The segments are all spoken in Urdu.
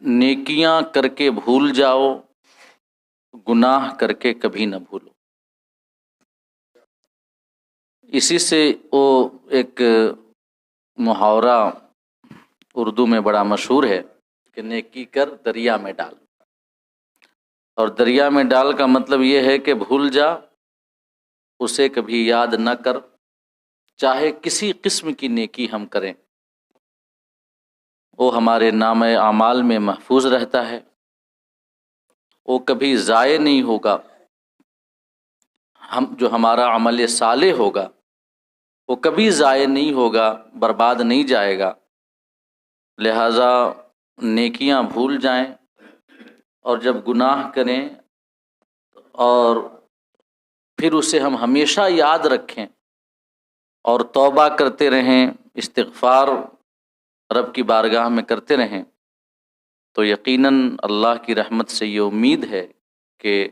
نیکیاں کر کے بھول جاؤ، گناہ کر کے کبھی نہ بھولو۔ اسی سے وہ ایک محاورہ اردو میں بڑا مشہور ہے کہ نیکی کر دریا میں ڈال، اور دریا میں ڈال کا مطلب یہ ہے کہ بھول جا، اسے کبھی یاد نہ کر، چاہے کسی قسم کی نیکی ہم کریں وہ ہمارے نامہ اعمال میں محفوظ رہتا ہے، وہ کبھی ضائع نہیں ہوگا۔ جو ہمارا عمل صالح ہوگا وہ کبھی ضائع نہیں ہوگا، برباد نہیں جائے گا۔ لہٰذا نیکیاں بھول جائیں، اور جب گناہ کریں اور پھر اسے ہم ہمیشہ یاد رکھیں اور توبہ کرتے رہیں، استغفار رب کی بارگاہ میں کرتے رہیں، تو یقیناً اللہ کی رحمت سے یہ امید ہے کہ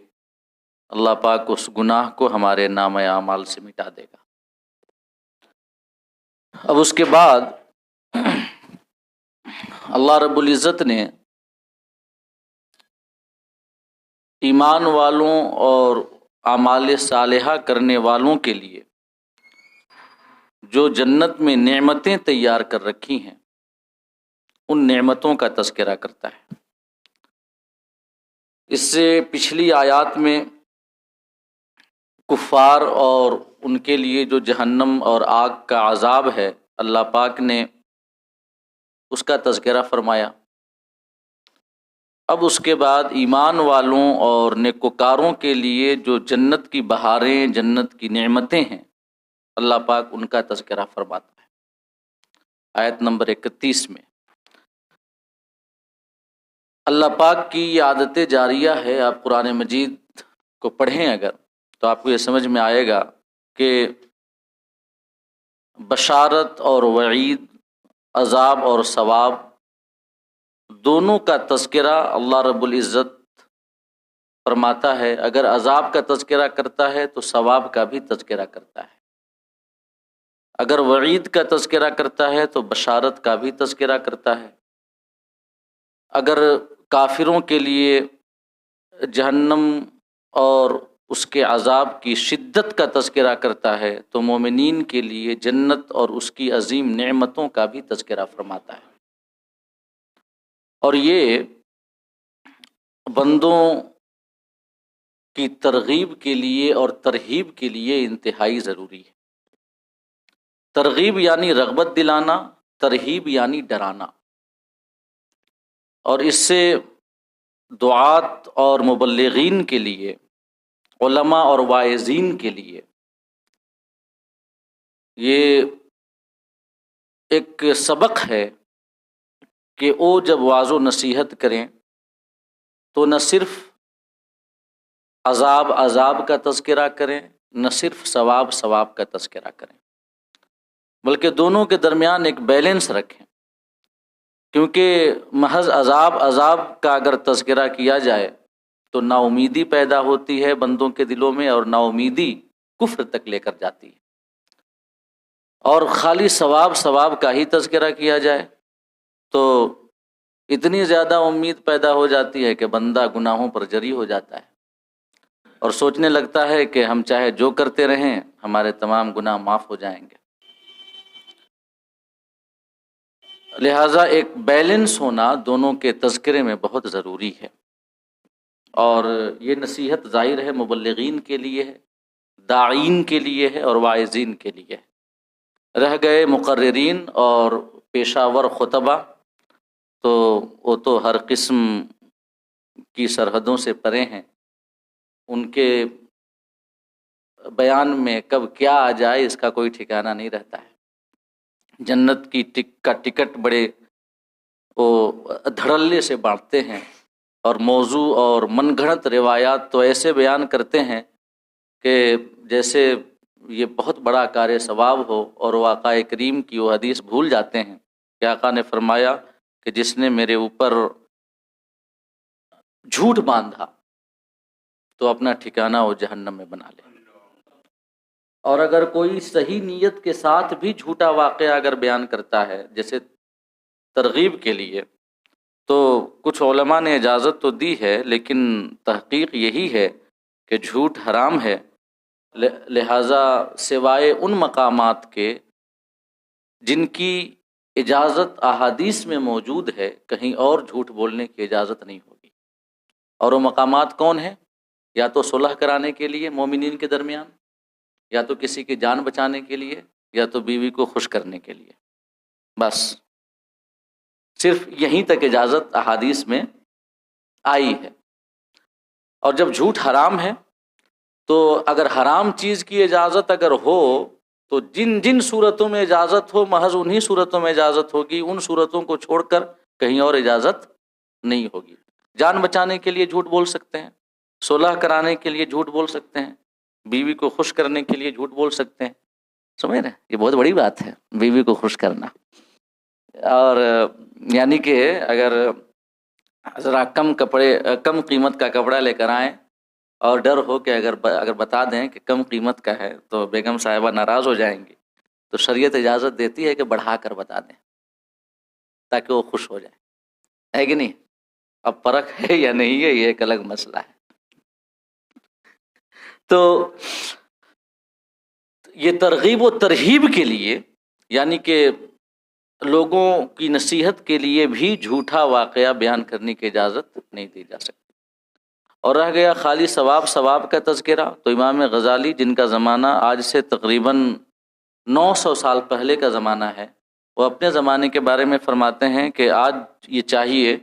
اللہ پاک اس گناہ کو ہمارے نامہ اعمال سے مٹا دے گا۔ اب اس کے بعد اللہ رب العزت نے ایمان والوں اور اعمال صالحہ کرنے والوں کے لیے جو جنت میں نعمتیں تیار کر رکھی ہیں ان نعمتوں کا تذکرہ کرتا ہے۔ اس سے پچھلی آیات میں کفار اور ان کے لیے جو جہنم اور آگ کا عذاب ہے اللہ پاک نے اس کا تذکرہ فرمایا۔ اب اس کے بعد ایمان والوں اور نیکوکاروں کے لیے جو جنت کی بہاریں، جنت کی نعمتیں ہیں، اللہ پاک ان کا تذکرہ فرماتا ہے آیت نمبر 31 میں۔ اللہ پاک کی یہ عادت جاریہ ہے، آپ قرآن مجید کو پڑھیں اگر تو آپ کو یہ سمجھ میں آئے گا کہ بشارت اور وعید، عذاب اور ثواب دونوں کا تذکرہ اللہ رب العزت فرماتا ہے۔ اگر عذاب کا تذکرہ کرتا ہے تو ثواب کا بھی تذکرہ کرتا ہے، اگر وعید کا تذکرہ کرتا ہے تو بشارت کا بھی تذکرہ کرتا ہے، اگر کافروں کے لیے جہنم اور اس کے عذاب کی شدت کا تذکرہ کرتا ہے تو مومنین کے لیے جنت اور اس کی عظیم نعمتوں کا بھی تذکرہ فرماتا ہے۔ اور یہ بندوں کی ترغیب کے لیے اور ترہیب کے لیے انتہائی ضروری ہے۔ ترغیب یعنی رغبت دلانا، ترہیب یعنی ڈرانا، اور اس سے دعات اور مبلغین کے لیے، علماء اور واعظین کے لیے یہ ایک سبق ہے کہ وہ جب وعظ و نصیحت کریں تو نہ صرف عذاب کا تذکرہ کریں، نہ صرف ثواب کا تذکرہ کریں، بلکہ دونوں کے درمیان ایک بیلنس رکھیں، کیونکہ محض عذاب کا اگر تذکرہ کیا جائے تو نا امیدی پیدا ہوتی ہے بندوں کے دلوں میں، اور نا امیدی کفر تک لے کر جاتی ہے، اور خالی ثواب کا ہی تذکرہ کیا جائے تو اتنی زیادہ امید پیدا ہو جاتی ہے کہ بندہ گناہوں پر جری ہو جاتا ہے اور سوچنے لگتا ہے کہ ہم چاہے جو کرتے رہیں ہمارے تمام گناہ معاف ہو جائیں گے۔ لہٰذا ایک بیلنس ہونا دونوں کے تذکرے میں بہت ضروری ہے، اور یہ نصیحت ظاہر ہے مبلغین کے لیے ہے، داعین کے لیے ہے اور واعظین کے لیے ہے۔ رہ گئے مقررین اور پیشہ ور خطبہ، تو وہ تو ہر قسم کی سرحدوں سے پرے ہیں، ان کے بیان میں کب کیا آ جائے اس کا کوئی ٹھکانہ نہیں رہتا ہے۔ جنت کی کا ٹکٹ بڑے وہ دھڑلے سے بانٹتے ہیں، اور موضوع اور من گھڑت روایات تو ایسے بیان کرتے ہیں کہ جیسے یہ بہت بڑا کار ثواب ہو، اور وہ آقا کریم کی وہ حدیث بھول جاتے ہیں کہ آقا نے فرمایا کہ جس نے میرے اوپر جھوٹ باندھا تو اپنا ٹھکانہ وہ جہنم میں بنا لے، اور اگر کوئی صحیح نیت کے ساتھ بھی جھوٹا واقعہ اگر بیان کرتا ہے جیسے ترغیب کے لیے، تو کچھ علماء نے اجازت تو دی ہے، لیکن تحقیق یہی ہے کہ جھوٹ حرام ہے، لہٰذا سوائے ان مقامات کے جن کی اجازت احادیث میں موجود ہے، کہیں اور جھوٹ بولنے کی اجازت نہیں ہوگی۔ اور وہ مقامات کون ہیں؟ یا تو صلح کرانے کے لیے مومنین کے درمیان، یا تو کسی کی جان بچانے کے لیے، یا تو بیوی کو خوش کرنے کے لیے، بس صرف یہیں تک اجازت احادیث میں آئی ہے۔ اور جب جھوٹ حرام ہے تو اگر حرام چیز کی اجازت اگر ہو تو جن جن صورتوں میں اجازت ہو محض انہی صورتوں میں اجازت ہوگی، ان صورتوں کو چھوڑ کر کہیں اور اجازت نہیں ہوگی۔ جان بچانے کے لیے جھوٹ بول سکتے ہیں، صلح کرانے کے لیے جھوٹ بول سکتے ہیں، بیوی کو خوش کرنے کے لیے جھوٹ بول سکتے ہیں، سمجھ رہے ہیں؟ یہ بہت بڑی بات ہے بیوی کو خوش کرنا۔ اور یعنی کہ اگر ذرا کم قیمت کا کپڑا لے کر آئیں اور ڈر ہو کہ اگر بتا دیں کہ کم قیمت کا ہے تو بیگم صاحبہ ناراض ہو جائیں گی، تو شریعت اجازت دیتی ہے کہ بڑھا کر بتا دیں تاکہ وہ خوش ہو جائیں، ہے کہ نہیں؟ اب پرکھ ہے یا نہیں ہے یہ ایک الگ مسئلہ ہے۔ تو یہ ترغیب و ترہیب کے لیے، یعنی کہ لوگوں کی نصیحت کے لیے بھی جھوٹا واقعہ بیان کرنے کی اجازت نہیں دی جا سکتی۔ اور رہ گیا خالی ثواب کا تذکرہ، تو امام غزالی جن کا زمانہ آج سے تقریباً 900 سال پہلے کا زمانہ ہے، وہ اپنے زمانے کے بارے میں فرماتے ہیں کہ آج یہ چاہیے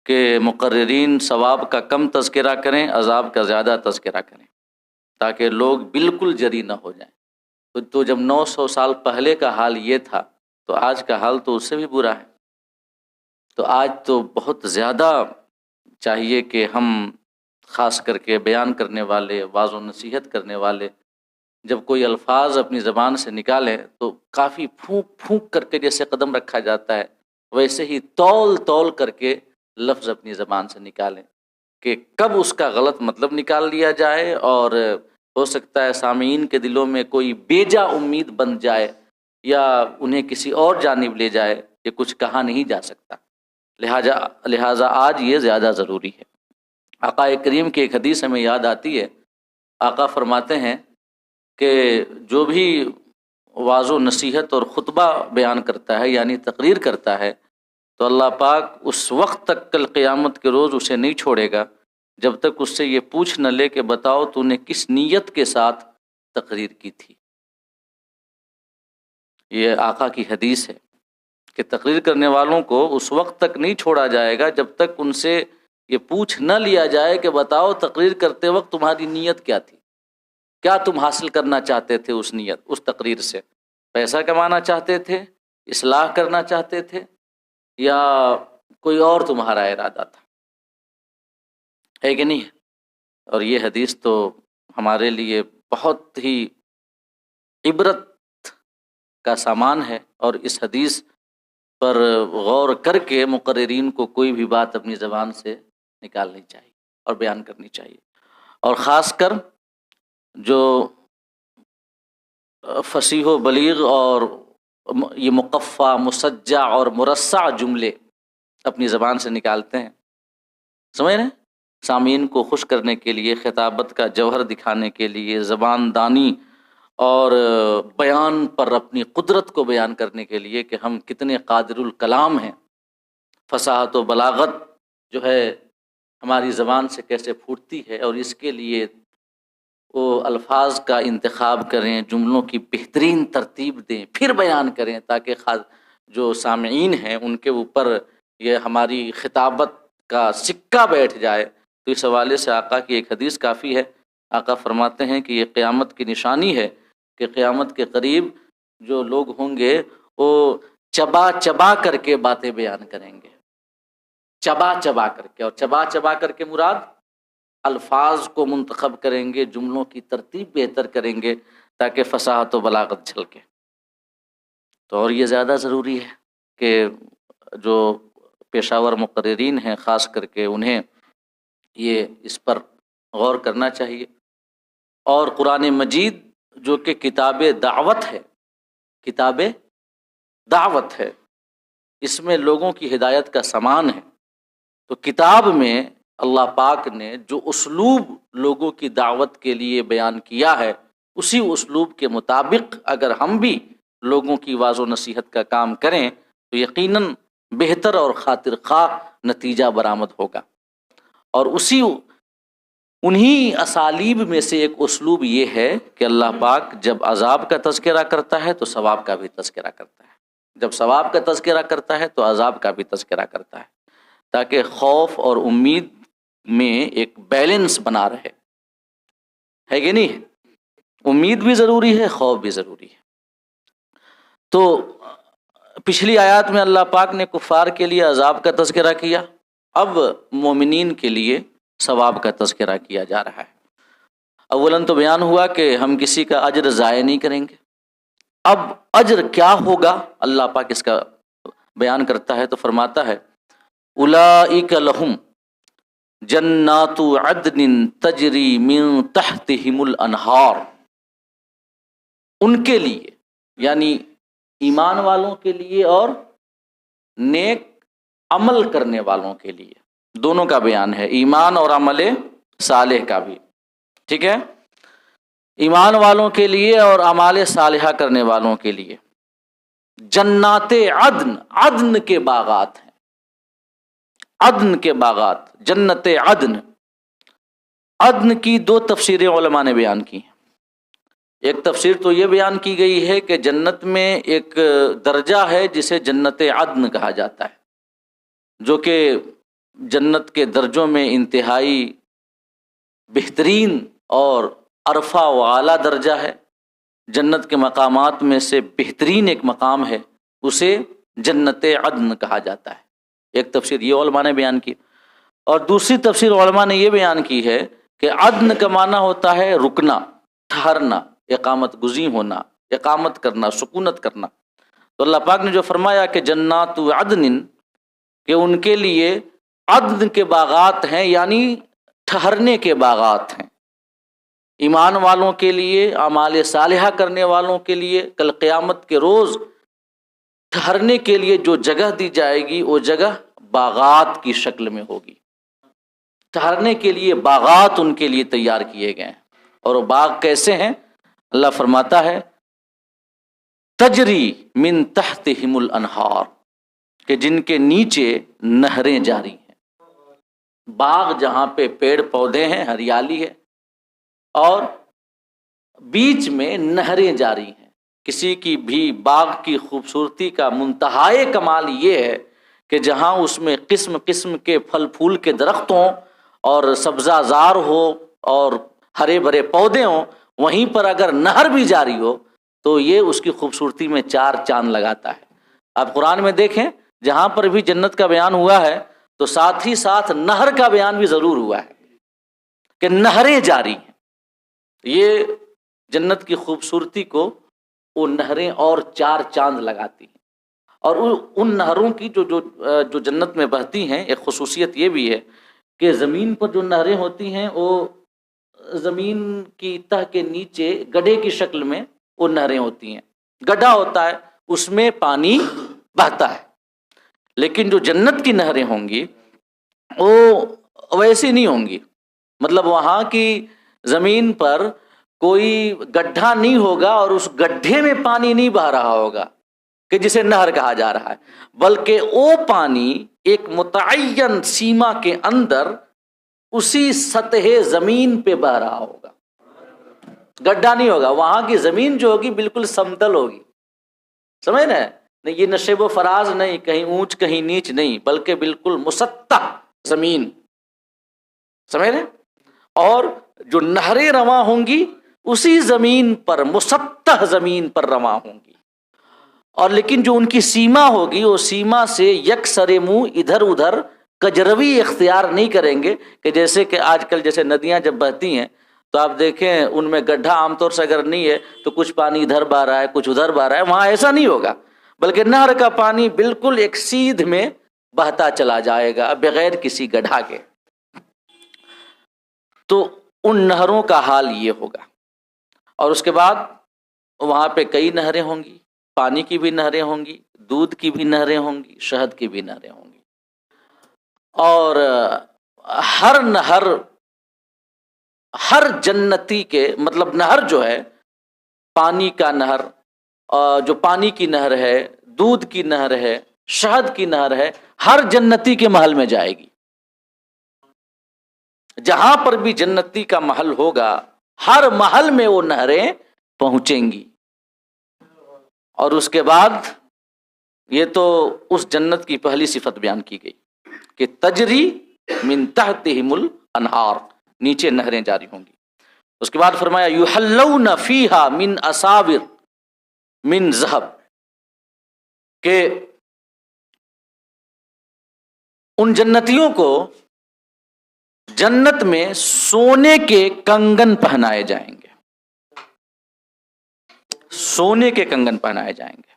کہ مقررین ثواب کا کم تذکرہ کریں، عذاب کا زیادہ تذکرہ کریں، تاکہ لوگ بالکل جری نہ ہو جائیں۔ تو جب 900 سال پہلے کا حال یہ تھا تو آج کا حال تو اس سے بھی برا ہے۔ تو آج تو بہت زیادہ چاہیے کہ ہم خاص کر کے بیان کرنے والے، واعظ و نصیحت کرنے والے، جب کوئی الفاظ اپنی زبان سے نکالیں تو کافی پھونک پھونک کر کے جیسے قدم رکھا جاتا ہے، ویسے ہی تول تول کر کے لفظ اپنی زبان سے نکالیں کہ کب اس کا غلط مطلب نکال لیا جائے، اور ہو سکتا ہے سامعین کے دلوں میں کوئی بیجا امید بن جائے یا انہیں کسی اور جانب لے جائے کہ کچھ کہا نہیں جا سکتا۔ لہٰذا آج یہ زیادہ ضروری ہے۔ آقا کریم کی ایک حدیث ہمیں یاد آتی ہے، آقا فرماتے ہیں کہ جو بھی واعظ و نصیحت اور خطبہ بیان کرتا ہے یعنی تقریر کرتا ہے تو اللہ پاک اس وقت تک کل قیامت کے روز اسے نہیں چھوڑے گا جب تک اس سے یہ پوچھ نہ لے کہ بتاؤ تو نے کس نیت کے ساتھ تقریر کی تھی۔ یہ آقا کی حدیث ہے کہ تقریر کرنے والوں کو اس وقت تک نہیں چھوڑا جائے گا جب تک ان سے یہ پوچھ نہ لیا جائے کہ بتاؤ تقریر کرتے وقت تمہاری نیت کیا تھی، کیا تم حاصل کرنا چاہتے تھے اس تقریر سے؟ پیسہ کمانا چاہتے تھے، اصلاح کرنا چاہتے تھے، یا کوئی اور تمہارا ارادہ تھا؟ ہے کہ نہیں؟ اور یہ حدیث تو ہمارے لیے بہت ہی عبرت کا سامان ہے، اور اس حدیث پر غور کر کے مقررین کو کوئی بھی بات اپنی زبان سے نکالنی چاہیے اور بیان کرنی چاہیے۔ اور خاص کر جو فصیح و بلیغ اور یہ مقفع، مسجع اور مرصع جملے اپنی زبان سے نکالتے ہیں، سمجھ رہے ہیں؟ سامعین کو خوش کرنے کے لیے، خطابت کا جوہر دکھانے کے لیے، زبان دانی اور بیان پر اپنی قدرت کو بیان کرنے کے لیے کہ ہم کتنے قادر الکلام ہیں، فصاحت و بلاغت جو ہے ہماری زبان سے کیسے پھوٹتی ہے، اور اس کے لیے وہ الفاظ کا انتخاب کریں، جملوں کی بہترین ترتیب دیں، پھر بیان کریں تاکہ جو سامعین ہیں ان کے اوپر یہ ہماری خطابت کا سکہ بیٹھ جائے۔ تو اس حوالے سے آقا کی ایک حدیث کافی ہے۔ آقا فرماتے ہیں کہ یہ قیامت کی نشانی ہے کہ قیامت کے قریب جو لوگ ہوں گے وہ چبا چبا کر کے باتیں بیان کریں گے، چبا چبا کر کے، اور چبا چبا کر کے مراد الفاظ کو منتخب کریں گے، جملوں کی ترتیب بہتر کریں گے تاکہ فصاحت و بلاغت جھلکے۔ تو اور یہ زیادہ ضروری ہے کہ جو پیشہ ور مقررین ہیں خاص کر کے انہیں یہ اس پر غور کرنا چاہیے۔ اور قرآن مجید جو کہ کتاب دعوت ہے، کتاب دعوت ہے، اس میں لوگوں کی ہدایت کا سامان ہے، تو کتاب میں اللہ پاک نے جو اسلوب لوگوں کی دعوت کے لیے بیان کیا ہے، اسی اسلوب کے مطابق اگر ہم بھی لوگوں کی واعظ و نصیحت کا کام کریں تو یقیناً بہتر اور خاطر خواہ نتیجہ برآمد ہوگا۔ اور انہی اسالیب میں سے ایک اسلوب یہ ہے کہ اللہ پاک جب عذاب کا تذکرہ کرتا ہے تو ثواب کا بھی تذکرہ کرتا ہے، جب ثواب کا تذکرہ کرتا ہے تو عذاب کا بھی تذکرہ کرتا ہے، تاکہ خوف اور امید میں ایک بیلنس بنا رہے، ہے کہ نہیں؟ امید بھی ضروری ہے، خوف بھی ضروری ہے۔ تو پچھلی آیات میں اللہ پاک نے کفار کے لیے عذاب کا تذکرہ کیا، اب مومنین کے لیے ثواب کا تذکرہ کیا جا رہا ہے۔ اولاً تو بیان ہوا کہ ہم کسی کا اجر ضائع نہیں کریں گے، اب اجر کیا ہوگا اللہ پاک اس کا بیان کرتا ہے تو فرماتا ہے اولئک لہم جنات عدن تجری من تحتہم الانہار، ان کے لیے یعنی ایمان والوں کے لیے اور نیک عمل کرنے والوں کے لیے، دونوں کا بیان ہے، ایمان اور عمل صالح کا بھی، ٹھیک ہے؟ ایمان والوں کے لیے اور اعمال صالحہ کرنے والوں کے لیے جنات عدن، عدن کے باغات ہیں، عدن کے باغات، جنت عدن۔ عدن کی دو تفسیریں علماء نے بیان کی ہیں۔ ایک تفسیر تو یہ بیان کی گئی ہے کہ جنت میں ایک درجہ ہے جسے جنت عدن کہا جاتا ہے، جو کہ جنت کے درجوں میں انتہائی بہترین اور عرفہ و اعلیٰ درجہ ہے، جنت کے مقامات میں سے بہترین ایک مقام ہے، اسے جنت عدن کہا جاتا ہے۔ ایک تفسیر یہ علماء نے بیان کی، اور دوسری تفسیر علماء نے یہ بیان کی ہے کہ عدن کا معنی ہوتا ہے رکنا، ٹھہرنا، اقامت گزین ہونا، اقامت کرنا، سکونت کرنا۔ تو اللہ پاک نے جو فرمایا کہ جنات عدن، کہ ان کے لیے عدن کے باغات ہیں، یعنی ٹھہرنے کے باغات ہیں، ایمان والوں کے لیے، اعمال صالحہ کرنے والوں کے لیے کل قیامت کے روز ٹھہرنے کے لیے جو جگہ دی جائے گی وہ جگہ باغات کی شکل میں ہوگی، ٹھہرنے کے لیے باغات ان کے لیے تیار کیے گئے ہیں۔ اور وہ باغ کیسے ہیں؟ اللہ فرماتا ہے تجری من تحتہم الانہار، کہ جن کے نیچے نہریں جاری ہیں۔ باغ جہاں پہ پیڑ پودے ہیں، ہریالی ہے، اور بیچ میں نہریں جاری ہیں۔ کسی کی بھی باغ کی خوبصورتی کا منتہائے کمال یہ ہے کہ جہاں اس میں قسم قسم کے پھل پھول کے درخت ہوں اور سبزہ زار ہو اور ہرے بھرے پودے ہوں، وہیں پر اگر نہر بھی جاری ہو تو یہ اس کی خوبصورتی میں چار چاند لگاتا ہے۔ آپ قرآن میں دیکھیں جہاں پر بھی جنت کا بیان ہوا ہے تو ساتھ ہی ساتھ نہر کا بیان بھی ضرور ہوا ہے کہ نہریں جاری ہیں۔ یہ جنت کی خوبصورتی کو وہ نہریں اور چار چاند لگاتی ہیں۔ اور ان نہروں کی جو جنت میں بہتی ہیں، ایک خصوصیت یہ بھی ہے کہ زمین پر جو نہریں ہوتی ہیں وہ زمین کی تہ کے نیچے گڈھے کی شکل میں وہ نہریں ہوتی ہیں، گڈھا ہوتا ہے، اس میں پانی بہتا ہے۔ لیکن جو جنت کی نہریں ہوں گی وہ ویسی نہیں ہوں گی، مطلب وہاں کی زمین پر کوئی گڈھا نہیں ہوگا اور اس گڈھے میں پانی نہیں بہہ رہا ہوگا کہ جسے نہر کہا جا رہا ہے، بلکہ وہ پانی ایک متعین سیما کے اندر اسی سطح زمین پہ بہہ رہا ہوگا، گڈھا نہیں ہوگا۔ وہاں کی زمین جو ہوگی بالکل سمتل ہوگی، سمجھ رہے ہیں؟ یہ نشیب و فراز نہیں، کہیں اونچ کہیں نیچ نہیں، بلکہ بالکل مسطح زمین، سمجھ رہے ہیں؟ اور جو نہریں رواں ہوں گی اسی زمین پر، مسطح زمین پر رواں ہوں گی، اور لیکن جو ان کی سیما ہوگی وہ سیما سے یک سر منہ ادھر ادھر کجروی اختیار نہیں کریں گے، کہ جیسے کہ آج کل جیسے ندیاں جب بہتی ہیں تو آپ دیکھیں ان میں گڈھا عام طور سے اگر نہیں ہے تو کچھ پانی ادھر بہہ رہا ہے کچھ ادھر بہہ رہا ہے، وہاں ایسا نہیں ہوگا، بلکہ نہر کا پانی بالکل ایک سیدھ میں بہتا چلا جائے گا بغیر کسی گڈھا کے۔ تو ان نہروں کا حال یہ ہوگا، اور اس کے بعد وہاں پہ کئی نہریں ہوں گی، پانی کی بھی نہریں ہوں گی، دودھ کی بھی نہریں ہوں گی، شہد کی بھی نہریں ہوں گی، اور ہر جنتی کے مطلب نہر جو ہے، پانی کا نہر، جو پانی کی نہر ہے، دودھ کی نہر ہے، شہد کی نہر ہے، ہر جنتی کے محل میں جائے گی۔ جہاں پر بھی جنتی کا محل ہوگا، ہر محل میں وہ نہریں پہنچیں گی۔ اور اس کے بعد یہ تو اس جنت کی پہلی صفت بیان کی گئی کہ تجری من تحتہم الانہار، نیچے نہریں جاری ہوں گی۔ اس کے بعد فرمایا یحلون فیہا من اساور من ذہب، کہ ان جنتیوں کو جنت میں سونے کے کنگن پہنائے جائیں گے، سونے کے کنگن پہنائے جائیں گے۔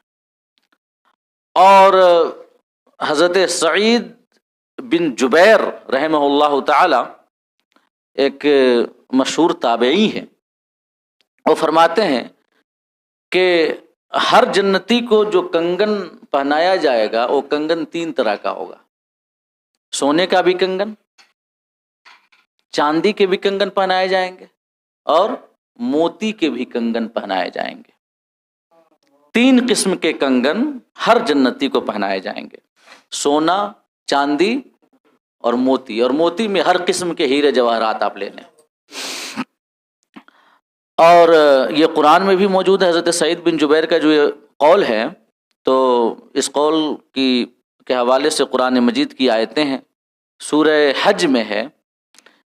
اور حضرت سعید بن جبیر رحمہ اللہ تعالی ایک مشہور تابعی ہیں، وہ فرماتے ہیں کہ ہر جنتی کو جو کنگن پہنایا جائے گا وہ کنگن 3 طرح کا ہوگا، سونے کا بھی کنگن، چاندی کے بھی کنگن پہنائے جائیں گے، اور موتی کے بھی کنگن پہنائے جائیں گے۔ 3 قسم کے کنگن ہر جنتی کو پہنائے جائیں گے، سونا، چاندی اور موتی۔ اور موتی میں ہر قسم کے ہیرے جواہرات آپ لے لیں۔ اور یہ قرآن میں بھی موجود ہے۔ حضرت سعید بن جبیر کا جو یہ قول ہے، تو اس قول کے حوالے سے قرآن مجید کی آیتیں ہیں۔ سورہ حج میں ہے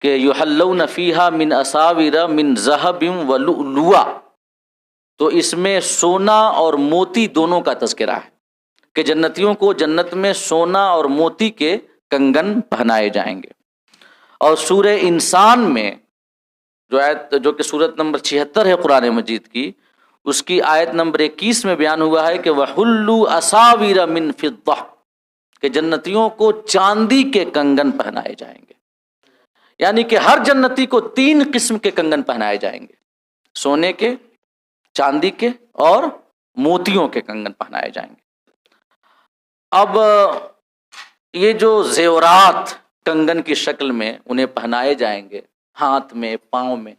کہ یحلون فیہا من اساور من ذہب ولؤلؤا، تو اس میں سونا اور موتی دونوں کا تذکرہ ہے کہ جنتیوں کو جنت میں سونا اور موتی کے کنگن پہنائے جائیں گے۔ اور سورہ انسان میں جو آیت، جو کہ سورت نمبر 76 ہے قرآن مجید کی، اس کی آیت نمبر 21 میں بیان ہوا ہے کہ وَحُلُّوا أَسَاوِرَ مِن فِضَّةٍ، کہ جنتیوں کو چاندی کے کنگن پہنائے جائیں گے۔ یعنی کہ ہر جنتی کو 3 قسم کے کنگن پہنائے جائیں گے، سونے کے، چاندی کے اور موتیوں کے کنگن پہنائے جائیں گے۔ اب یہ جو زیورات کنگن کی شکل میں انہیں پہنائے جائیں گے، ہاتھ میں، پاؤں میں،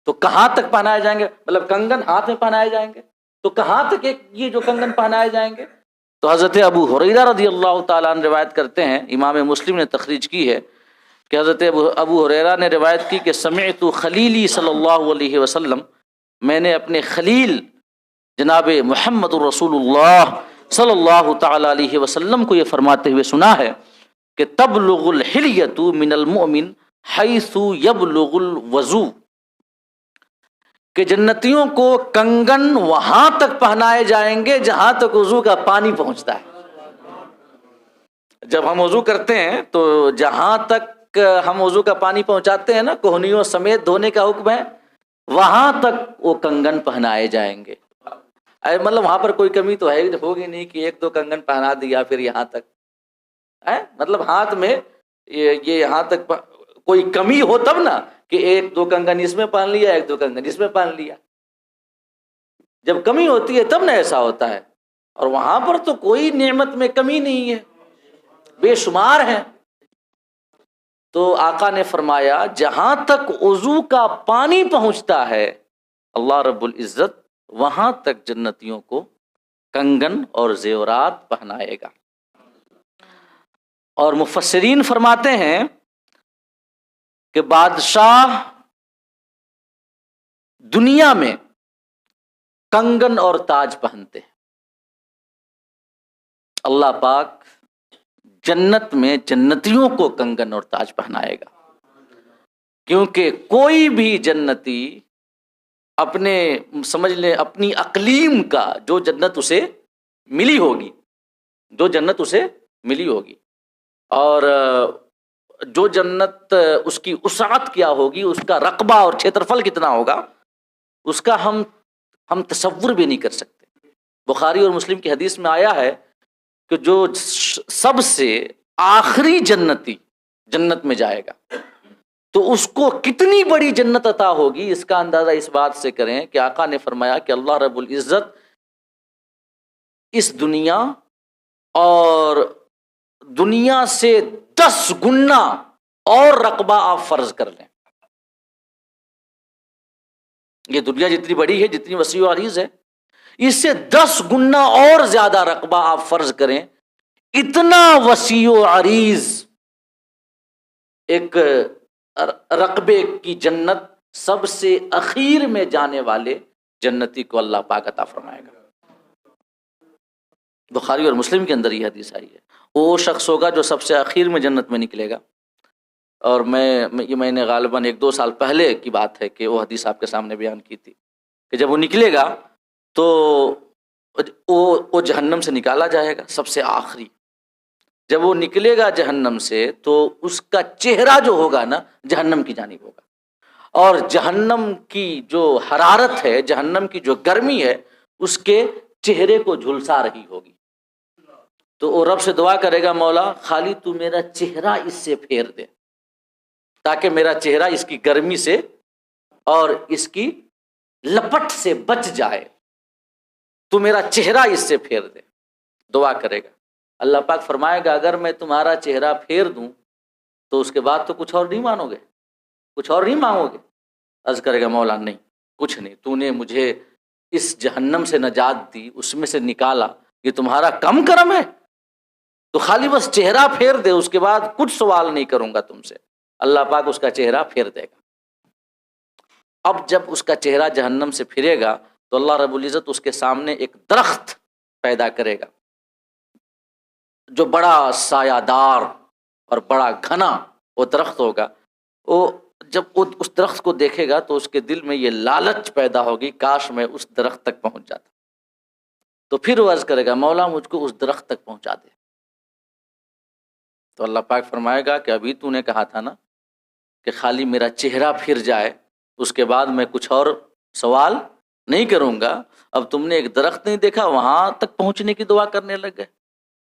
تو کہاں تک پہنائے جائیں گے؟ مطلب کنگن ہاتھ میں پہنائے جائیں گے تو کہاں تک یہ جو کنگن پہنائے جائیں گے؟ تو حضرت ابو ہریرہ رضی اللہ تعالیٰ عنہ روایت کرتے ہیں، امام مسلم نے تخریج کی ہے کہ حضرت ابو ہریرہ نے روایت کی کہ سمعت خلیلی صلی اللہ علیہ وسلم، میں نے اپنے خلیل جناب محمد الرسول اللہ صلی اللہ تعالیٰ علیہ وسلم کو یہ فرماتے ہوئے سنا ہے کہ تبلغ الحلیۃ من المؤمن حیث یبلغ الوضو، کہ جنتیوں کو کنگن وہاں تک پہنائے جائیں گے جہاں تک وضو کا پانی پہنچتا ہے۔ جب ہم وضو کرتے ہیں تو جہاں تک ہم وضو کا پانی پہنچاتے ہیں نا، کوہنیوں سمیت دھونے کا حکم ہے، وہاں تک وہ کنگن پہنائے جائیں گے۔ مطلب وہاں پر کوئی کمی تو ہوگی نہیں کہ 1-2 کنگن پہنا دیا پھر یہاں تک، مطلب ہاتھ میں یہ یہاں تک کوئی کمی ہو تب نا کہ 1-2 کنگن اس میں پہن لیا، 1-2 کنگن اس میں پہن لیا۔ جب کمی ہوتی ہے تب نہ ایسا ہوتا ہے، اور وہاں پر تو کوئی نعمت میں کمی نہیں ہے، بے شمار ہیں۔ تو آقا نے فرمایا جہاں تک وضو کا پانی پہنچتا ہے اللہ رب العزت وہاں تک جنتیوں کو کنگن اور زیورات پہنائے گا۔ اور مفسرین فرماتے ہیں کہ بادشاہ دنیا میں کنگن اور تاج پہنتے ہیں، اللہ پاک جنت میں جنتیوں کو کنگن اور تاج پہنائے گا، کیونکہ کوئی بھی جنتی اپنے سمجھ لیں اپنی اقلیم کا جو جنت اسے ملی ہوگی، اور جو جنت اس کی وسعت کیا ہوگی، اس کا رقبہ اور چھیترفل کتنا ہوگا، اس کا ہم تصور بھی نہیں کر سکتے۔ بخاری اور مسلم کی حدیث میں آیا ہے کہ جو سب سے آخری جنتی جنت میں جائے گا تو اس کو کتنی بڑی جنت عطا ہوگی، اس کا اندازہ اس بات سے کریں کہ آقا نے فرمایا کہ اللہ رب العزت اس دنیا اور دنیا سے 10 گنا اور رقبہ آپ فرض کر لیں. یہ دنیا جتنی بڑی ہے، جتنی وسیع و عریض ہے، اس سے 10 گنا اور زیادہ رقبہ آپ فرض کریں. اتنا وسیع و عریض ایک رقبے کی جنت سب سے اخیر میں جانے والے جنتی کو اللہ پاک عطا فرمائے گا. بخاری اور مسلم کے اندر یہ حدیث آئی ہے. وہ شخص ہوگا جو سب سے اخیر میں جنت میں نکلے گا. اور میں نے غالباً 1-2 سال پہلے کی بات ہے کہ وہ حدیث آپ کے سامنے بیان کی تھی کہ جب وہ نکلے گا تو وہ جہنم سے نکالا جائے گا سب سے آخری. جب وہ نکلے گا جہنم سے تو اس کا چہرہ جو ہوگا نا جہنم کی جانب ہوگا، اور جہنم کی جو حرارت ہے، جہنم کی جو گرمی ہے، اس کے چہرے کو جھلسا رہی ہوگی. تو وہ رب سے دعا کرے گا، مولا خالی تو میرا چہرہ اس سے پھیر دے تاکہ میرا چہرہ اس کی گرمی سے اور اس کی لپٹ سے بچ جائے. تو میرا چہرہ اس سے پھیر دے. دعا کرے گا. اللہ پاک فرمائے گا اگر میں تمہارا چہرہ پھیر دوں تو اس کے بعد تو کچھ اور نہیں مانو گے، کچھ اور نہیں مانگو گے. عرض کرے گا مولا نہیں، کچھ نہیں، تو نے مجھے اس جہنم سے نجات دی، اس میں سے نکالا، یہ تمہارا کم کرم ہے. تو خالی بس چہرہ پھیر دے، اس کے بعد کچھ سوال نہیں کروں گا تم سے. اللہ پاک اس کا چہرہ پھیر دے گا. اب جب اس کا چہرہ جہنم سے پھرے گا تو اللہ رب العزت اس کے سامنے ایک درخت پیدا کرے گا جو بڑا سایہ دار اور بڑا گھنا وہ درخت ہوگا. وہ جب وہ اس درخت کو دیکھے گا تو اس کے دل میں یہ لالچ پیدا ہوگی، کاش میں اس درخت تک پہنچ جاتا. تو پھر وہ عرض کرے گا مولا مجھ کو اس درخت تک پہنچا دے. تو اللہ پاک فرمائے گا کہ ابھی تو نے کہا تھا نا کہ خالی میرا چہرہ پھر جائے، اس کے بعد میں کچھ اور سوال نہیں کروں گا. اب تم نے ایک درخت نہیں دیکھا، وہاں تک پہنچنے کی دعا کرنے لگ گئے.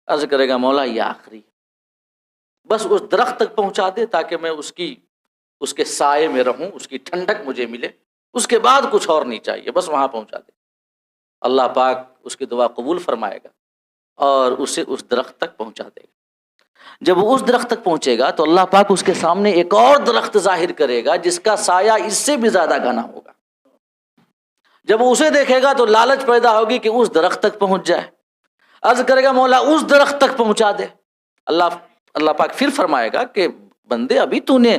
عرض کرے گا مولا یہ آخری، بس اس درخت تک پہنچا دے تاکہ میں اس کے سائے میں رہوں، اس کی ٹھنڈک مجھے ملے، اس کے بعد کچھ اور نہیں چاہیے، بس وہاں پہنچا دے. اللہ پاک اس کی دعا قبول فرمائے گا اور اسے اس درخت تک پہنچا دے گا. جب وہ اس درخت تک پہنچے گا تو اللہ پاک اس کے سامنے ایک اور درخت ظاہر کرے گا جس کا سایہ اس سے بھی زیادہ گھنا ہوگا. جب وہ اسے دیکھے گا تو لالچ پیدا ہوگی کہ اس درخت تک پہنچ جائے. عرض کرے گا مولا اس درخت تک پہنچا دے. اللہ پاک پھر فرمائے گا کہ بندے ابھی تو نے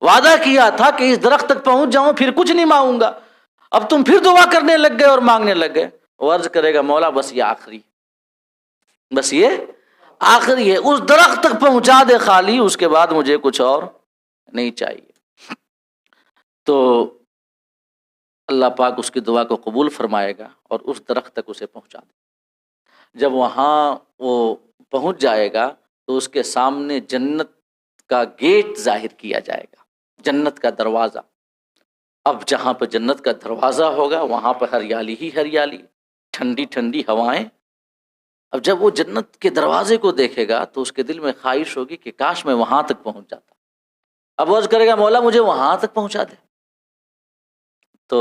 وعدہ کیا تھا کہ اس درخت تک پہنچ جاؤں پھر کچھ نہیں مانگوں گا، اب تم پھر دعا کرنے لگ گئے اور مانگنے لگ گئے. وہ عرض کرے گا مولا بس یہ آخری، بس یہ آخری ہے، اس درخت تک پہنچا دے خالی، اس کے بعد مجھے کچھ اور نہیں چاہیے. تو اللہ پاک اس کی دعا کو قبول فرمائے گا اور اس درخت تک اسے پہنچا دے. جب وہاں وہ پہنچ جائے گا تو اس کے سامنے جنت کا گیٹ ظاہر کیا جائے گا، جنت کا دروازہ. اب جہاں پہ جنت کا دروازہ ہوگا وہاں پہ ہریالی ہی ہریالی، ٹھنڈی ٹھنڈی ہوائیں. اب جب وہ جنت کے دروازے کو دیکھے گا تو اس کے دل میں خواہش ہوگی کہ کاش میں وہاں تک پہنچ جاتا. اب وہ عرض کرے گا مولا مجھے وہاں تک پہنچا دے. تو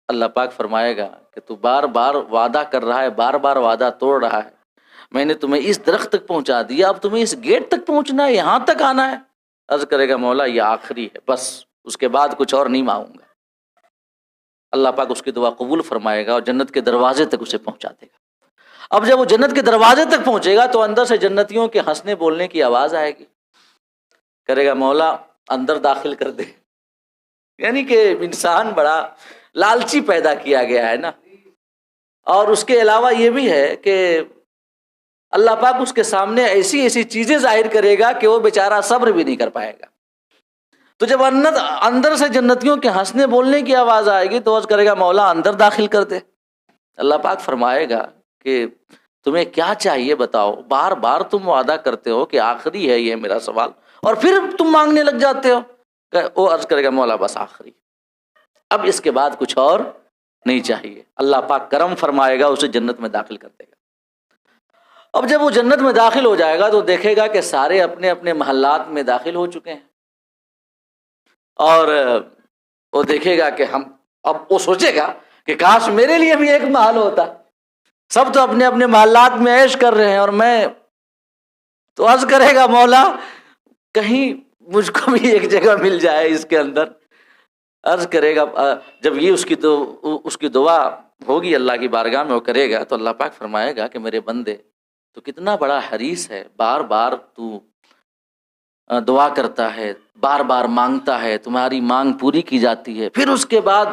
اللہ پاک فرمائے گا کہ تو بار بار وعدہ کر رہا ہے، بار بار وعدہ توڑ رہا ہے، میں نے تمہیں اس درخت تک پہنچا دیا، اب تمہیں اس گیٹ تک پہنچنا ہے، یہاں تک آنا ہے. عرض کرے گا مولا یہ آخری ہے، بس اس کے بعد کچھ اور نہیں مانگوں گا. اللہ پاک اس کی دعا قبول فرمائے گا اور جنت کے دروازے تک اسے پہنچا دے گا. اب جب وہ جنت کے دروازے تک پہنچے گا تو اندر سے جنتیوں کے ہنسنے بولنے کی آواز آئے گی. کرے گا مولا اندر داخل کر دے. یعنی کہ انسان بڑا لالچی پیدا کیا گیا ہے نا. اور اس کے علاوہ یہ بھی ہے کہ اللہ پاک اس کے سامنے ایسی ایسی چیزیں ظاہر کرے گا کہ وہ بیچارہ صبر بھی نہیں کر پائے گا. تو جب اندر سے جنتیوں کے ہنسنے بولنے کی آواز آئے گی تو عرض کرے گا مولا اندر داخل کر دے. اللہ پاک فرمائے گا کہ تمہیں کیا چاہیے بتاؤ، بار بار تم وعدہ کرتے ہو کہ آخری ہے یہ میرا سوال اور پھر تم مانگنے لگ جاتے ہو. وہ عرض کرے گا مولا بس آخری، اب اس کے بعد کچھ اور نہیں چاہیے. اللہ پاک کرم فرمائے گا، اسے جنت میں داخل کر دے گا. اب جب وہ جنت میں داخل ہو جائے گا تو دیکھے گا کہ سارے اپنے اپنے محلات میں داخل ہو چکے ہیں، اور وہ دیکھے گا کہ اب وہ سوچے گا کہ کاش میرے لیے بھی ایک محل ہوتا. سب تو اپنے اپنے محلات میں عیش کر رہے ہیں اور میں تو عرض کرے گا مولا کہیں مجھ کو بھی ایک جگہ مل جائے اس کے اندر. عرض کرے گا جب یہ اس کی دعا ہوگی اللہ کی بارگاہ میں وہ کرے گا تو اللہ پاک فرمائے گا کہ میرے بندے تو کتنا بڑا حریص ہے، بار بار تو دعا کرتا ہے، بار بار مانگتا ہے، تمہاری مانگ پوری کی جاتی ہے، پھر اس کے بعد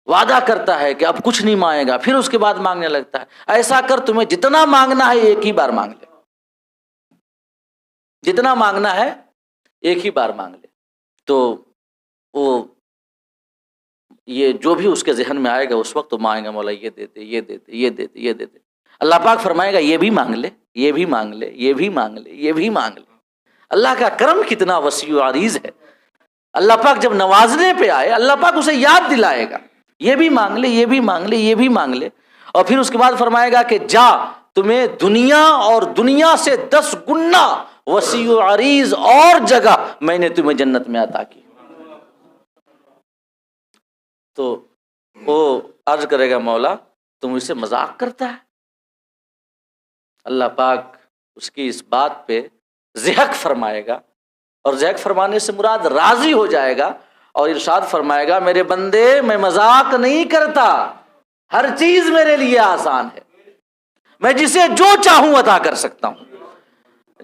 وعدہ کرتا ہے کہ اب کچھ نہیں مانگے گا، پھر اس کے بعد مانگنے لگتا ہے. ایسا کر تمہیں جتنا مانگنا ہے ایک ہی بار مانگ لے، جتنا مانگنا ہے ایک ہی بار مانگ لے. تو وہ یہ جو بھی اس کے ذہن میں آئے گا اس وقت تو مانگے گا مولا یہ دے دے، یہ دے دے، یہ دے دے، یہ دے دے. اللہ پاک فرمائے گا یہ بھی مانگ لے، یہ بھی مانگ لے، یہ بھی مانگ لے، یہ بھی مانگ لے. اللہ کا کرم کتنا وسیع و عریض ہے. اللہ پاک جب نوازنے پہ آئے اللہ پاک اسے یاد دلائے گا یہ بھی مانگ لے، یہ بھی مانگ لے، یہ بھی مانگ لے. اور پھر اس کے بعد فرمائے گا کہ جا تمہیں دنیا اور دنیا سے 10 گنا وسیع و عریض اور جگہ میں نے تمہیں جنت میں عطا کی. تو وہ عرض کرے گا مولا تم اس سے مذاق کرتا ہے. اللہ پاک اس کی اس بات پہ ضحک فرمائے گا، اور ضحک فرمانے سے مراد راضی ہو جائے گا اور ارشاد فرمائے گا میرے بندے میں مذاق نہیں کرتا، ہر چیز میرے لیے آسان ہے، میں جسے جو چاہوں عطا کر سکتا ہوں.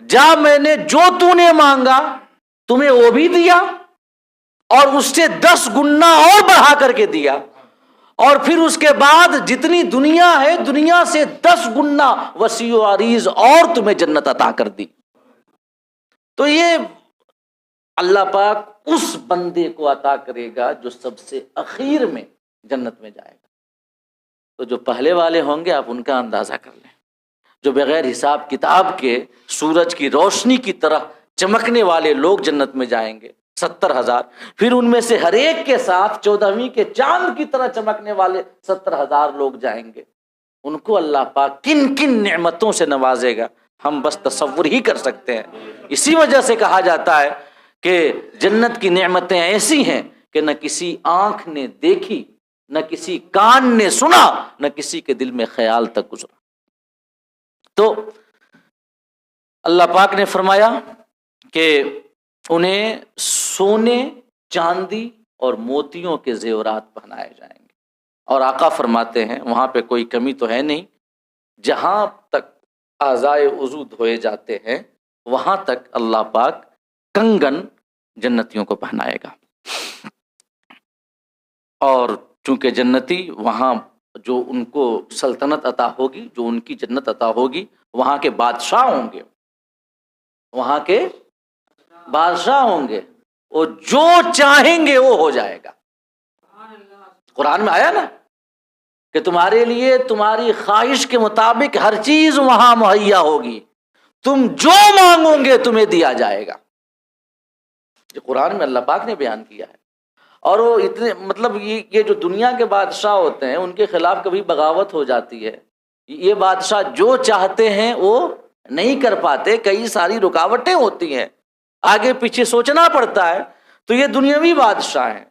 جا میں نے جو تو نے مانگا تمہیں وہ بھی دیا اور اس سے 10 گنا اور بڑھا کر کے دیا، اور پھر اس کے بعد جتنی دنیا ہے دنیا سے 10 گنا وسیع و عریض اور تمہیں جنت عطا کر دی. تو یہ اللہ پاک اس بندے کو عطا کرے گا جو سب سے اخیر میں جنت میں جائے گا. تو جو پہلے والے ہوں گے آپ ان کا اندازہ کر لیں، جو بغیر حساب کتاب کے سورج کی روشنی کی طرح چمکنے والے لوگ جنت میں جائیں گے 70,000. پھر ان میں سے ہر ایک کے ساتھ 14ویں کے چاند کی طرح چمکنے والے 70,000 لوگ جائیں گے. ان کو اللہ پاک کن کن نعمتوں سے نوازے گا ہم بس تصور ہی کر سکتے ہیں. اسی وجہ سے کہا جاتا ہے کہ جنت کی نعمتیں ایسی ہیں کہ نہ کسی آنکھ نے دیکھی، نہ کسی کان نے سنا، نہ کسی کے دل میں خیال تک گزرا. تو اللہ پاک نے فرمایا کہ انہیں سونے، چاندی اور موتیوں کے زیورات پہنائے جائیں گے. اور آقا فرماتے ہیں وہاں پہ کوئی کمی تو ہے نہیں، جہاں تک اعضائے وضو دھوئے جاتے ہیں وہاں تک اللہ پاک کنگن جنتیوں کو پہنائے گا. اور چونکہ جنتی وہاں جو ان کو سلطنت عطا ہوگی، جو ان کی جنت عطا ہوگی، وہاں کے بادشاہ ہوں گے، وہاں کے بادشاہ ہوں گے، وہ جو چاہیں گے وہ ہو جائے گا. قرآن میں آیا نا کہ تمہارے لیے تمہاری خواہش کے مطابق ہر چیز وہاں مہیا ہوگی، تم جو مانگو گے تمہیں دیا جائے گا. یہ قرآن میں اللہ پاک نے بیان کیا ہے. اور وہ اتنے مطلب یہ جو دنیا کے بادشاہ ہوتے ہیں ان کے خلاف کبھی بغاوت ہو جاتی ہے. یہ بادشاہ جو چاہتے ہیں وہ نہیں کر پاتے، کئی ساری رکاوٹیں ہوتی ہیں، آگے پیچھے سوچنا پڑتا ہے. تو یہ دنیاوی بادشاہ ہیں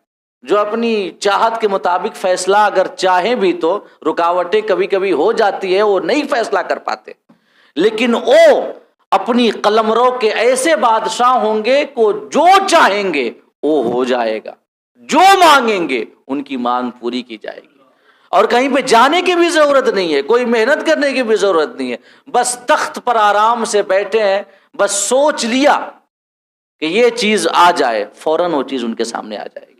جو اپنی چاہت کے مطابق فیصلہ اگر چاہیں بھی تو رکاوٹیں کبھی کبھی ہو جاتی ہے، وہ نہیں فیصلہ کر پاتے. لیکن وہ اپنی قلمرو کے ایسے بادشاہ ہوں گے کو جو چاہیں گے وہ ہو جائے گا، جو مانگیں گے ان کی مانگ پوری کی جائے گی. اور کہیں پہ جانے کی بھی ضرورت نہیں ہے، کوئی محنت کرنے کی بھی ضرورت نہیں ہے، بس تخت پر آرام سے بیٹھے ہیں، بس سوچ لیا کہ یہ چیز آ جائے، فوراً وہ چیز ان کے سامنے آ جائے گی.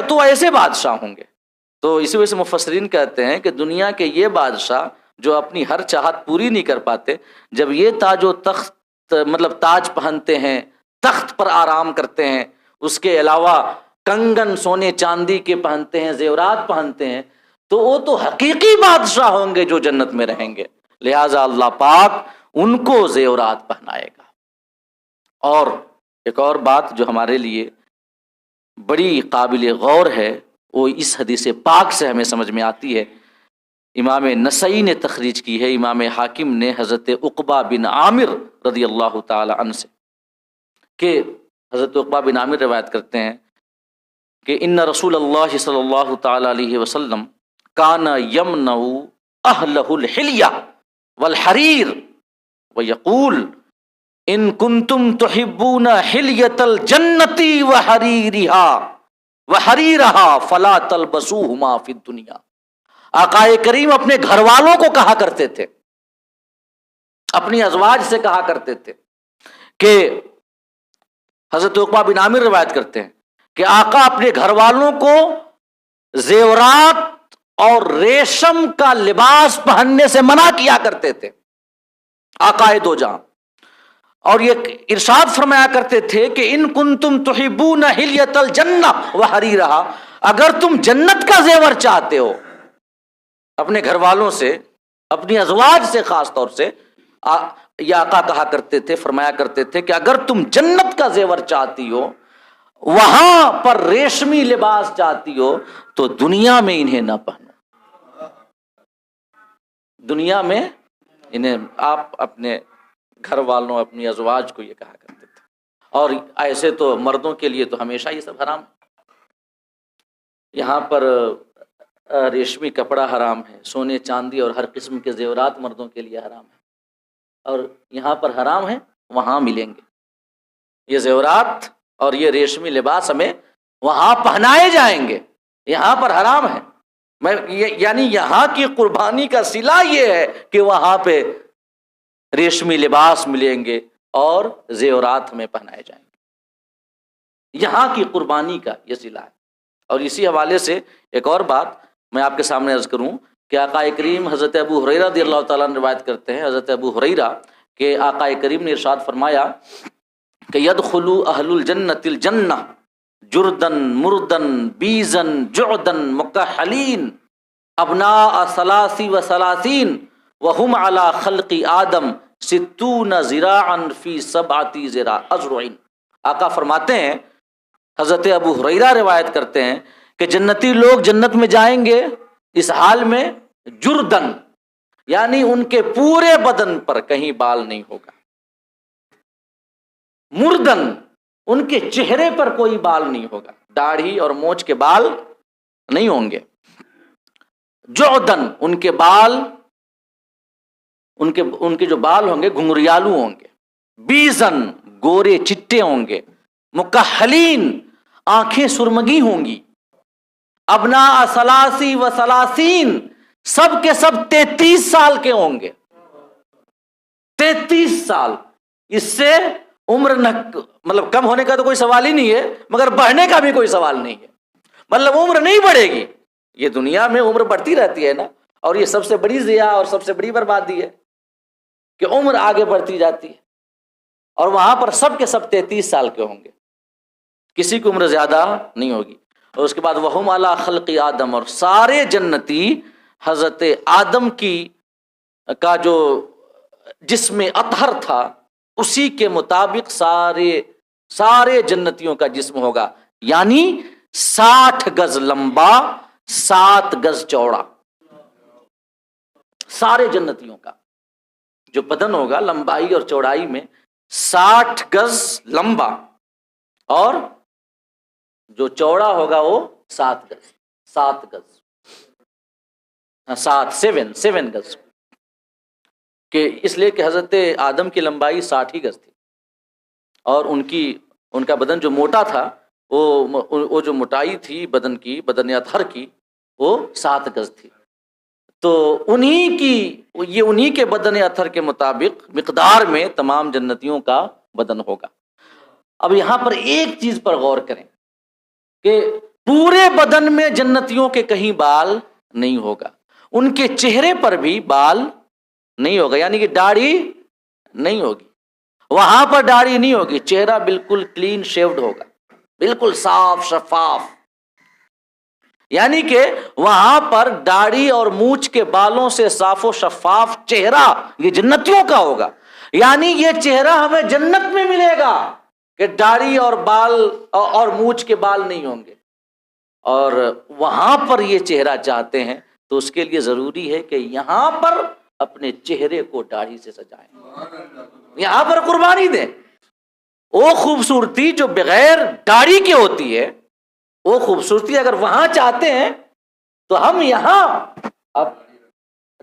تو ایسے بادشاہ ہوں گے. تو اسی وجہ سے مفسرین کہتے ہیں کہ دنیا کے یہ بادشاہ جو اپنی ہر چاہت پوری نہیں کر پاتے، جب یہ تاج و تخت مطلب تاج پہنتے ہیں، تخت پر آرام کرتے ہیں، اس کے علاوہ کنگن سونے چاندی کے پہنتے ہیں، زیورات پہنتے ہیں، تو وہ تو حقیقی بادشاہ ہوں گے جو جنت میں رہیں گے. لہٰذا اللہ پاک ان کو زیورات پہنائے گا. اور ایک اور بات جو ہمارے لیے بڑی قابل غور ہے وہ اس حدیث پاک سے ہمیں سمجھ میں آتی ہے. امام نسائی نے تخریج کی ہے، امام حاکم نے حضرت عقبہ بن عامر رضی اللہ تعالی عنہ سے، کہ حضرت عقبہ بن عامر روایت کرتے ہیں کہ ان رسول اللہ صلی اللہ تعالی علیہ وسلم کان یمنع اہلہ الحلیہ والحریر وَيَقُولُ إِن كُنتُمْ تُحِبُّونَ حِلْيَةَ الْجَنَّةِ وَحَرِيرَهَا فَلَا تَلْبَسُوهُمَا فِي الدُّنْيَا۔ آقا کریم اپنے گھر والوں کو کہا کرتے تھے، اپنی ازواج سے کہا کرتے تھے کہ حضرت عقبہ بن عامر روایت کرتے ہیں کہ آقا اپنے گھر والوں کو زیورات اور ریشم کا لباس پہننے سے منع کیا کرتے تھے، آقا دو جہاں۔ اور یہ ارشاد فرمایا کرتے تھے کہ ان کنتم تحبون حلیۃ الجنہ وحریرہا، اگر تم جنت کا زیور چاہتے ہو، اپنے گھر والوں سے، اپنی ازواج سے خاص طور سے یہ آقا کہا کرتے تھے، فرمایا کرتے تھے کہ اگر تم جنت کا زیور چاہتی ہو، وہاں پر ریشمی لباس چاہتی ہو، تو دنیا میں انہیں نہ پہنو، دنیا میں انہیں۔ آپ اپنے گھر والوں، اپنی ازواج کو یہ کہا کرتے تھے۔ اور ایسے تو مردوں کے لیے تو ہمیشہ یہ سب حرام ہے، یہاں پر ریشمی کپڑا حرام ہے، سونے چاندی اور ہر قسم کے زیورات مردوں کے لیے حرام ہے، اور یہاں پر حرام ہے، وہاں ملیں گے یہ زیورات اور یہ ریشمی لباس، ہمیں وہاں پہنائے جائیں گے، یہاں پر حرام ہے۔ یعنی یہاں کی قربانی کا صلہ یہ ہے کہ وہاں پہ ریشمی لباس ملیں گے اور زیورات ہمیں پہنائے جائیں گے، یہاں کی قربانی کا یہ صلہ ہے۔ اور اسی حوالے سے ایک اور بات میں آپ کے سامنے عرض کروں کہ آقا کریم حضرت ابو ہریرہ رضی اللہ تعالیٰ عنہ روایت کرتے ہیں، حضرت ابو ہریرہ کہ آقا کریم نے ارشاد فرمایا کہ یدخل اہل الجنۃ الجنہ جردن مردن بیزن جعدن مکحلین ابناء ثلاث و ثلاثین وہم علی خلق آدم 60 ذراعا فی 7 اذرع۔ آقا فرماتے ہیں، حضرت ابو ہریرہ روایت کرتے ہیں کہ جنتی لوگ جنت میں جائیں گے اس حال میں جردن، یعنی ان کے پورے بدن پر کہیں بال نہیں ہوگا، مردن، ان کے چہرے پر کوئی بال نہیں ہوگا، داڑھی اور مونچھ کے بال نہیں ہوں گے، جعدن، ان کے بال، ان کے جو بال ہوں گے گھنگریالو ہوں گے، بیزن، گورے چٹے ہوں گے، مکحلین، آنکھیں سرمگی ہوں گی، ابناء ثلاثی و ثلاثین، سب کے سب 33 سال کے ہوں گے، 33 سال۔ اس سے عمر مطلب کم ہونے کا تو کوئی سوال ہی نہیں ہے، مگر بڑھنے کا بھی کوئی سوال نہیں ہے، مطلب عمر نہیں بڑھے گی، یہ دنیا میں عمر بڑھتی رہتی ہے نا، اور یہ سب سے بڑی ضیاء اور سب سے بڑی بربادی ہے کہ عمر آگے بڑھتی جاتی ہے، اور وہاں پر سب کے سب 33 سال کے ہوں گے، کسی کی عمر زیادہ نہیں ہوگی۔ اور اس کے بعد وہم علی خلق آدم، اور سارے جنتی حضرت آدم کا جو جسم اطہر تھا اسی کے مطابق سارے جنتیوں کا جسم ہوگا، یعنی 60 گز لمبا 7 گز چوڑا، سارے جنتیوں کا جو بدن ہوگا لمبائی اور چوڑائی میں 60 گز لمبا، اور جو چوڑا ہوگا وہ 7 گز، 7 گز، کہ اس لیے کہ حضرت آدم کی لمبائی 60 ہی گز تھی، اور ان کا بدن جو موٹا تھا وہ جو موٹائی تھی بدن اطہر کی وہ 7 گز تھی، تو انہی کے بدن اطہر کے مطابق مقدار میں تمام جنتیوں کا بدن ہوگا۔ اب یہاں پر ایک چیز پر غور کریں کہ پورے بدن میں جنتیوں کے کہیں بال نہیں ہوگا، ان کے چہرے پر بھی بال نہیں ہوگا، یعنی کہ داڑھی نہیں ہوگی، وہاں پر داڑھی نہیں ہوگی، چہرہ بالکل کلین شیوڈ ہوگا، بالکل صاف شفاف، یعنی کہ وہاں پر داڑھی اور مونچھ کے بالوں سے صاف و شفاف چہرہ یہ جنتیوں کا ہوگا، یعنی یہ چہرہ ہمیں جنت میں ملے گا کہ داڑھی اور بال اور مونچھ کے بال نہیں ہوں گے، اور وہاں پر یہ چہرہ چاہتے ہیں تو اس کے لیے ضروری ہے کہ یہاں پر اپنے چہرے کو داڑھی سے سجائیں، یہاں پر قربانی دیں۔ وہ خوبصورتی جو بغیر داڑھی کی ہوتی ہے، وہ خوبصورتی اگر وہاں چاہتے ہیں تو ہم یہاں اب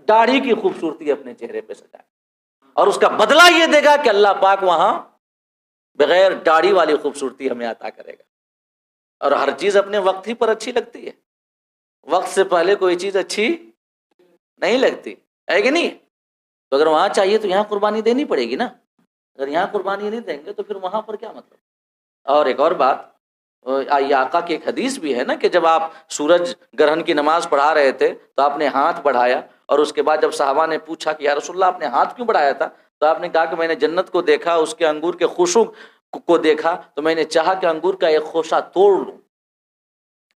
داڑھی کی خوبصورتی اپنے چہرے پہ سجائیں، اور اس کا بدلہ یہ دے گا کہ اللہ پاک وہاں بغیر داڑھی والی خوبصورتی ہمیں عطا کرے گا۔ اور ہر چیز اپنے وقت ہی پر اچھی لگتی ہے، وقت سے پہلے کوئی چیز اچھی نہیں لگتی ہے کہ نہیں؟ تو اگر وہاں چاہیے تو یہاں قربانی دینی پڑے گی نا، اگر یہاں قربانی نہیں دیں گے تو پھر وہاں پر کیا مطلب؟ اور ایک اور بات، یہ آقا کی ایک حدیث بھی ہے نا کہ جب آپ سورج گرہن کی نماز پڑھا رہے تھے تو آپ نے ہاتھ بڑھایا، اور اس کے بعد جب صحابہ نے پوچھا کہ یا رسول اللہ آپ نے ہاتھ کیوں بڑھایا تھا، تو آپ نے کہا کہ میں نے جنت کو دیکھا، اس کے انگور کے خوشبو کو دیکھا، تو میں نے چاہا کہ انگور کا ایک خوشہ توڑ لوں،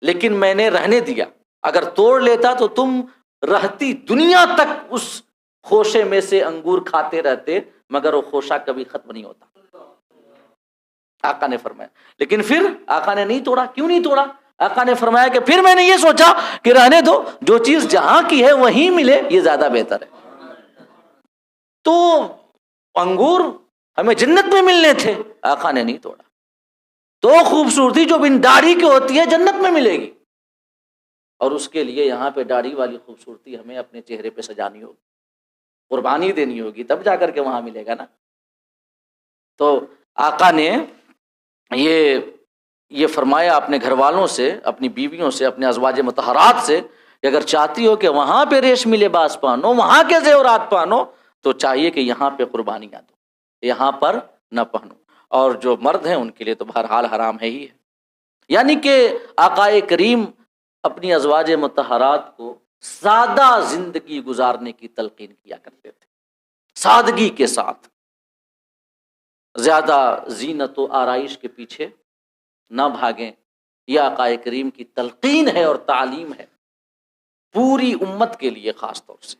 لیکن میں نے رہنے دیا، اگر توڑ لیتا تو تم رہتی دنیا تک اس خوشے میں سے انگور کھاتے رہتے، مگر وہ خوشہ کبھی ختم نہیں ہوتا، آقا نے فرمایا۔ لیکن پھر آقا نے نہیں توڑا، کیوں نہیں توڑا؟ آقا نے فرمایا کہ پھر میں نے یہ سوچا کہ رہنے دو، جو چیز جہاں کی ہے وہیں ملے، یہ زیادہ بہتر ہے۔ تو انگور ہمیں جنت میں ملنے تھے، آقا نے نہیں توڑا۔ تو خوبصورتی جو بن داڑھی کی ہوتی ہے جنت میں ملے گی، اور اس کے لیے یہاں پہ داڑھی والی خوبصورتی ہمیں اپنے چہرے پہ سجانی ہوگی، قربانی دینی ہوگی، تب جا کر کے وہاں ملے گا نا۔ تو آقا نے یہ فرمایا اپنے گھر والوں سے، اپنی بیویوں سے، اپنے ازواج مطہرات سے کہ اگر چاہتی ہو کہ وہاں پہ ریشمی لباس پہنو، وہاں کے زیورات پہنو، تو چاہیے کہ یہاں پہ قربانیاں دو، یہاں پر نہ پہنو۔ اور جو مرد ہیں ان کے لیے تو بہرحال حرام ہے ہی ہے۔ یعنی کہ آقا کریم اپنی ازواج مطہرات کو سادہ زندگی گزارنے کی تلقین کیا کرتے تھے، سادگی کے ساتھ، زیادہ زینت و آرائش کے پیچھے نہ بھاگیں۔ یہ آقا کریم کی تلقین ہے اور تعلیم ہے پوری امت کے لیے خاص طور سے۔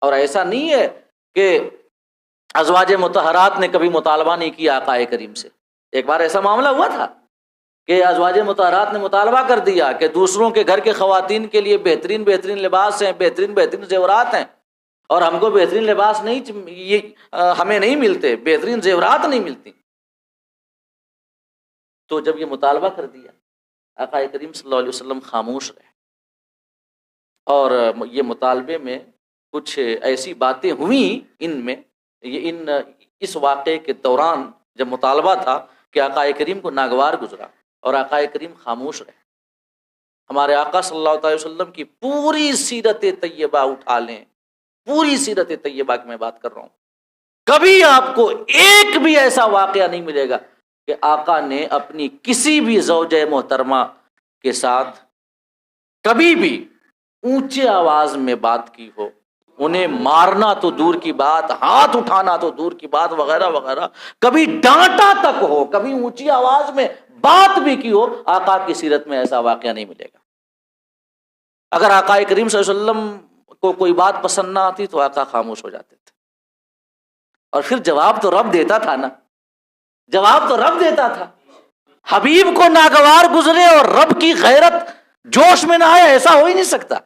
اور ایسا نہیں ہے کہ ازواج مطہرات نے کبھی مطالبہ نہیں کیا آقا کریم سے۔ ایک بار ایسا معاملہ ہوا تھا کہ ازواج مطہرات نے مطالبہ کر دیا کہ دوسروں کے گھر کے خواتین کے لیے بہترین بہترین لباس ہیں، بہترین بہترین زیورات ہیں، اور ہم کو بہترین لباس نہیں، ہمیں نہیں ملتے، بہترین زیورات نہیں ملتی۔ تو جب یہ مطالبہ کر دیا، آقا کریم صلی اللہ علیہ وسلم خاموش رہے، اور یہ مطالبے میں کچھ ایسی باتیں ہوئیں اس واقعے کے دوران جب مطالبہ تھا کہ آقا کریم کو ناگوار گزرا اور آقا کریم خاموش رہے۔ ہمارے آقا صلی اللہ علیہ وسلم کی پوری سیرت طیبہ اٹھا لیں، پوری سیرت طیبہ کی میں بات کر رہا ہوں، کبھی آپ کو ایک بھی ایسا واقعہ نہیں ملے گا کہ آقا نے اپنی کسی بھی زوجہ محترمہ کے ساتھ کبھی بھی اونچے آواز میں بات کی ہو، انہیں مارنا تو دور کی بات، ہاتھ اٹھانا تو دور کی بات، وغیرہ وغیرہ، کبھی ڈانٹا تک ہو، کبھی اونچی آواز میں بات بھی کی ہو، آقا کی سیرت میں ایسا واقعہ نہیں ملے گا۔ اگر آقا کریم صلی اللہ علیہ وسلم کو کوئی بات پسند نہ آتی تو آقا خاموش ہو جاتے تھے، اور پھر جواب تو رب دیتا تھا نا، جواب تو رب دیتا تھا۔ حبیب کو ناگوار گزرے اور رب کی غیرت جوش میں نہ آئے، ایسا ہو ہی نہیں سکتا۔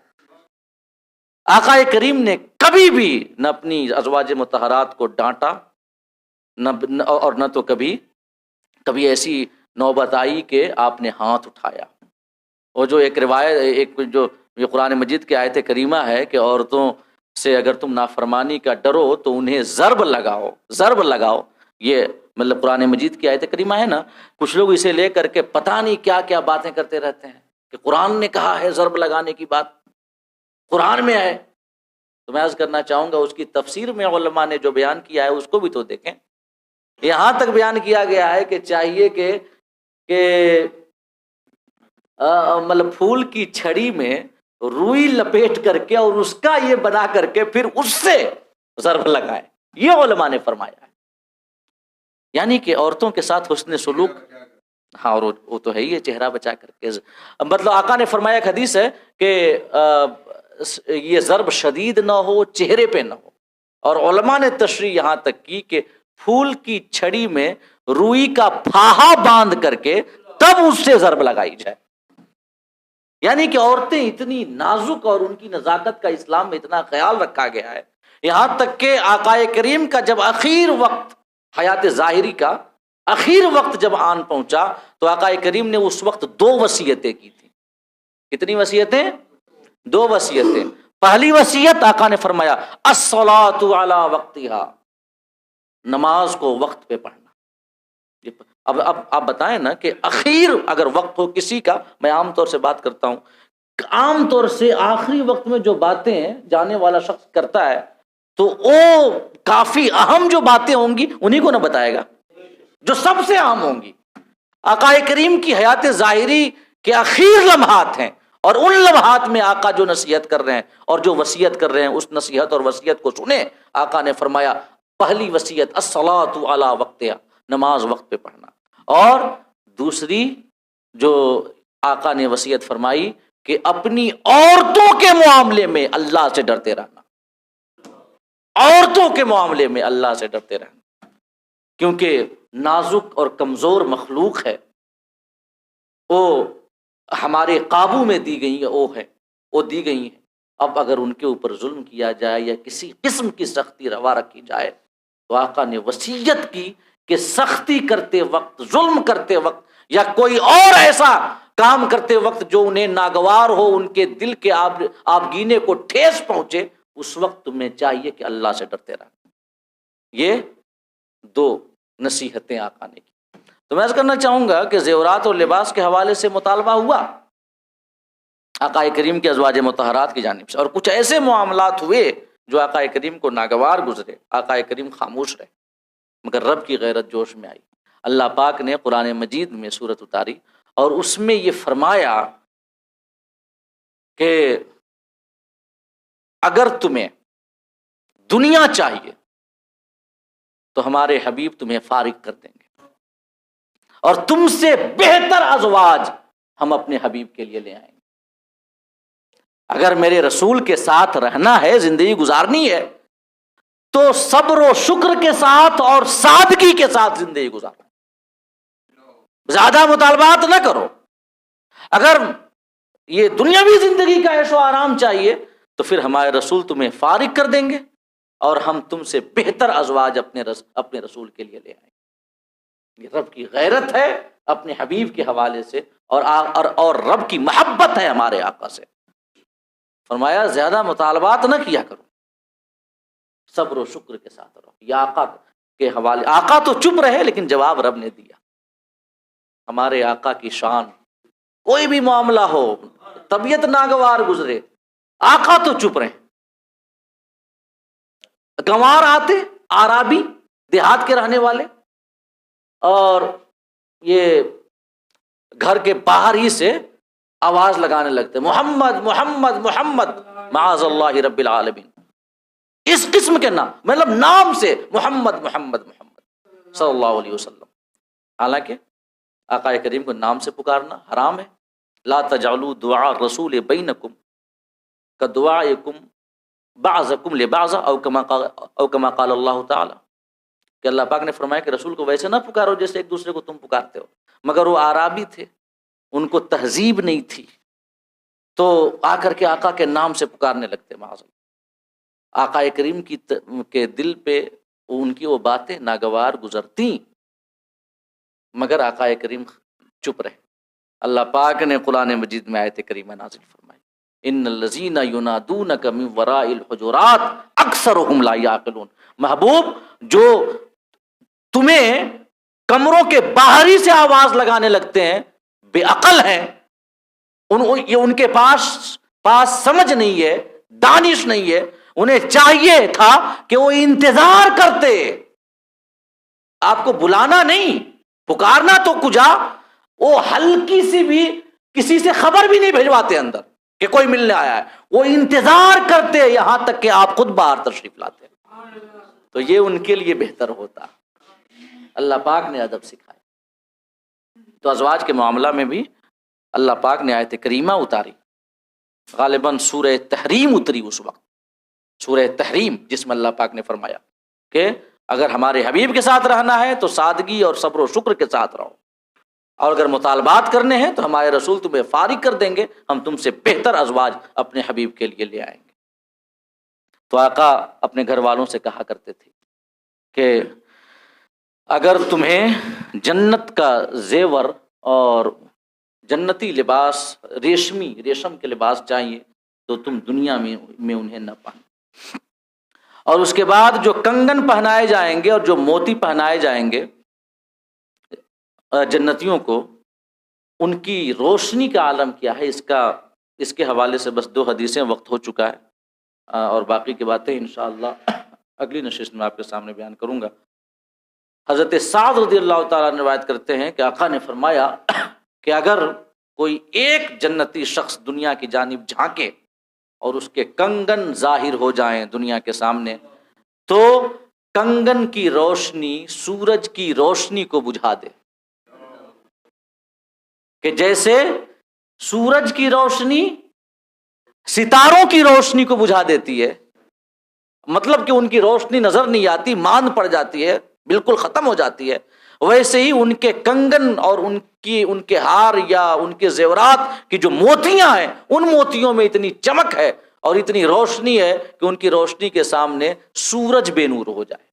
آقا کریم نے کبھی بھی نہ اپنی ازواج مطہرات کو ڈانٹا، اور نہ تو کبھی ایسی نوبت آئی کہ آپ نے ہاتھ اٹھایا۔ اور جو ایک روایت، جو یہ قرآن مجید کی آیت کریمہ ہے کہ عورتوں سے اگر تم نافرمانی کا ڈرو تو انہیں ضرب لگاؤ، یہ مطلب قرآن مجید کی آیت کریمہ ہے نا۔ کچھ لوگ اسے لے کر کے پتہ نہیں کیا کیا باتیں کرتے رہتے ہیں کہ قرآن نے کہا ہے ضرب لگانے کی بات، قرآن میں ہے۔ تو میں عرض کرنا چاہوں گا اس کی تفسیر میں علماء نے جو بیان کیا ہے اس کو بھی تو دیکھیں۔ یہاں تک بیان کیا گیا ہے کہ چاہیے کہ مطلب پھول کی چھڑی میں روئی لپیٹ کر کے اور اس کا یہ بنا کر کے پھر اس سے ضرب لگائے، یہ علماء نے فرمایا ہے۔ یعنی کہ عورتوں کے ساتھ حسن سلوک، ہاں، اور وہ تو ہے ہی ہے، چہرہ بچا کر کے، مطلب آقا نے فرمایا، ایک حدیث ہے کہ یہ ضرب شدید نہ ہو، چہرے پہ نہ ہو، اور علماء نے تشریح یہاں تک کی کہ پھول کی چھڑی میں روئی کا پھاہا باندھ کر کے تب اس سے ضرب لگائی جائے۔ یعنی کہ عورتیں اتنی نازک اور ان کی نزاکت کا اسلام میں اتنا خیال رکھا گیا ہے، یہاں تک کہ آقا کریم کا جب آخر وقت، حیات ظاہری کا آخر وقت جب آن پہنچا تو آقا کریم نے اس وقت 2 وصیتیں کی تھیں۔ کتنی وصیتیں؟ 2 وصیتیں۔ پہلی وصیت آقا نے فرمایا الصلاۃ علی وقتہا، نماز کو وقت پہ پڑھنا۔ اب آپ بتائیں نا کہ اخیر اگر وقت ہو کسی کا، میں عام طور سے بات کرتا ہوں، عام طور سے آخری وقت میں جو باتیں جانے والا شخص کرتا ہے تو وہ کافی اہم جو باتیں ہوں گی انہی کو نہ بتائے گا جو سب سے اہم ہوں گی۔ آقا کریم کی حیات ظاہری کے اخیر لمحات ہیں، اور ان لمحات میں آقا جو نصیحت کر رہے ہیں اور جو وصیت کر رہے ہیں اس نصیحت اور وصیت کو سنیں۔ آقا نے فرمایا پہلی وصیت الصلاۃ علی وقتہا، نماز وقت پہ پڑھنا، اور دوسری جو آقا نے وصیت فرمائی کہ اپنی عورتوں کے معاملے میں اللہ سے ڈرتے رہنا، عورتوں کے معاملے میں اللہ سے ڈرتے رہنا، کیونکہ نازک اور کمزور مخلوق ہے، وہ ہمارے قابو میں دی گئی ہے، وہ دی گئی ہیں۔ اب اگر ان کے اوپر ظلم کیا جائے یا کسی قسم کی سختی روا رکھی جائے تو آقا نے وصیت کی کہ سختی کرتے وقت، ظلم کرتے وقت یا کوئی اور ایسا کام کرتے وقت جو انہیں ناگوار ہو، ان کے دل کے آبگینے کو ٹھیس پہنچے، اس وقت تمہیں چاہیے کہ اللہ سے ڈرتے رہنا۔ یہ دو نصیحتیں آقا نے کی۔ تو میں عرض کرنا چاہوں گا کہ زیورات اور لباس کے حوالے سے مطالبہ ہوا آقا کریم کے ازواج مطہرات کی جانب سے، اور کچھ ایسے معاملات ہوئے جو آقا کریم کو ناگوار گزرے، آقا کریم خاموش رہے، مگر رب کی غیرت جوش میں آئی۔ اللہ پاک نے قرآن مجید میں سورت اتاری اور اس میں یہ فرمایا کہ اگر تمہیں دنیا چاہیے تو ہمارے حبیب تمہیں فارغ کر دیں گے، اور تم سے بہتر ازواج ہم اپنے حبیب کے لیے لے آئیں گے۔ اگر میرے رسول کے ساتھ رہنا ہے، زندگی گزارنی ہے، تو صبر و شکر کے ساتھ اور سادگی کے ساتھ زندگی گزارو، زیادہ مطالبات نہ کرو۔ اگر یہ دنیاوی زندگی کا عیش و آرام چاہیے تو پھر ہمارے رسول تمہیں فارغ کر دیں گے، اور ہم تم سے بہتر ازواج اپنے رسول کے لیے لے آئیں گے۔ یہ رب کی غیرت ہے اپنے حبیب کے حوالے سے، اور رب کی محبت ہے ہمارے آقا سے۔ فرمایا زیادہ مطالبات نہ کیا کرو، صبر و شکر کے ساتھ رہو۔ یہ آقا کے حوالے، آقا تو چپ رہے لیکن جواب رب نے دیا۔ ہمارے آقا کی شان، کوئی بھی معاملہ ہو، طبیعت ناگوار گزرے، آقا تو چپ رہے۔ گنوار آتے، آرابی دیہات کے رہنے والے، اور یہ گھر کے باہر ہی سے آواز لگانے لگتے، محمد محمد محمد، معاذ اللہ رب العالمین، اس قسم کے نام، مطلب نام سے محمد محمد محمد صلی اللہ علیہ وسلم۔ حالانکہ آقا کریم کو نام سے پکارنا حرام ہے۔ لا تجعلوا دعاء الرسول بینکم کدعائکم بعضکم لبعض او کما قال اللہ تعالی، کہ اللہ پاک نے فرمایا کہ رسول کو ویسے نہ پکارو جیسے ایک دوسرے کو تم پکارتے ہو۔ مگر وہ آرابی تھے، ان کو تہذیب نہیں تھی، تو آ کر کے آقا کے نام سے پکارنے لگتے۔ معاذ اللہ، آقا کریم کے دل پہ ان کی وہ باتیں ناگوار گزرتی، مگر آقا کریم چپ رہے۔ اللہ پاک نے قرآن مجید میں آیت کریمہ نازل فرمائی، ان الذین ینادونک من وراء الحجرات اکثرهم لا یعقلون۔ محبوب، جو تمہیں کمروں کے باہری سے آواز لگانے لگتے ہیں، بے عقل ہیں، یہ ان کے پاس سمجھ نہیں ہے، دانش نہیں ہے۔ انہیں چاہیے تھا کہ وہ انتظار کرتے، آپ کو بلانا نہیں، پکارنا تو کجا، وہ ہلکی سی بھی کسی سے خبر بھی نہیں بھیجواتے اندر کہ کوئی ملنے آیا ہے، وہ انتظار کرتے یہاں تک کہ آپ خود باہر تشریف لاتے، تو یہ ان کے لیے بہتر ہوتا۔ اللہ پاک نے ادب سکھایا۔ تو ازواج کے معاملہ میں بھی اللہ پاک نے آیت کریمہ اتاری، غالباً سورہ تحریم اتری اس وقت، سورہ تحریم، جس میں اللہ پاک نے فرمایا کہ اگر ہمارے حبیب کے ساتھ رہنا ہے تو سادگی اور صبر و شکر کے ساتھ رہو، اور اگر مطالبات کرنے ہیں تو ہمارے رسول تمہیں فارغ کر دیں گے، ہم تم سے بہتر ازواج اپنے حبیب کے لیے لے آئیں گے۔ تو آقا اپنے گھر والوں سے کہا کرتے تھے کہ اگر تمہیں جنت کا زیور اور جنتی لباس، ریشم کے لباس چاہیے تو تم دنیا میں انہیں نہ پانا۔ اور اس کے بعد جو کنگن پہنائے جائیں گے اور جو موتی پہنائے جائیں گے جنتیوں کو، ان کی روشنی کا عالم کیا ہے، اس کے حوالے سے بس 2 حدیثیں، وقت ہو چکا ہے، اور باقی کی باتیں انشاءاللہ اگلی نشست میں آپ کے سامنے بیان کروں گا۔ حضرت سعد رضی اللہ تعالیٰ عنہ روایت کرتے ہیں کہ آقا نے فرمایا کہ اگر کوئی ایک جنتی شخص دنیا کی جانب جھانکے اور اس کے کنگن ظاہر ہو جائیں دنیا کے سامنے، تو کنگن کی روشنی سورج کی روشنی کو بجھا دے، کہ جیسے سورج کی روشنی ستاروں کی روشنی کو بجھا دیتی ہے، مطلب کہ ان کی روشنی نظر نہیں آتی، ماند پڑ جاتی ہے، بالکل ختم ہو جاتی ہے، ویسے ہی ان کے کنگن اور ان کے ہار یا ان کے زیورات کی جو موتیاں ہیں، ان موتیوں میں اتنی چمک ہے اور اتنی روشنی ہے کہ ان کی روشنی کے سامنے سورج بے نور ہو جائے۔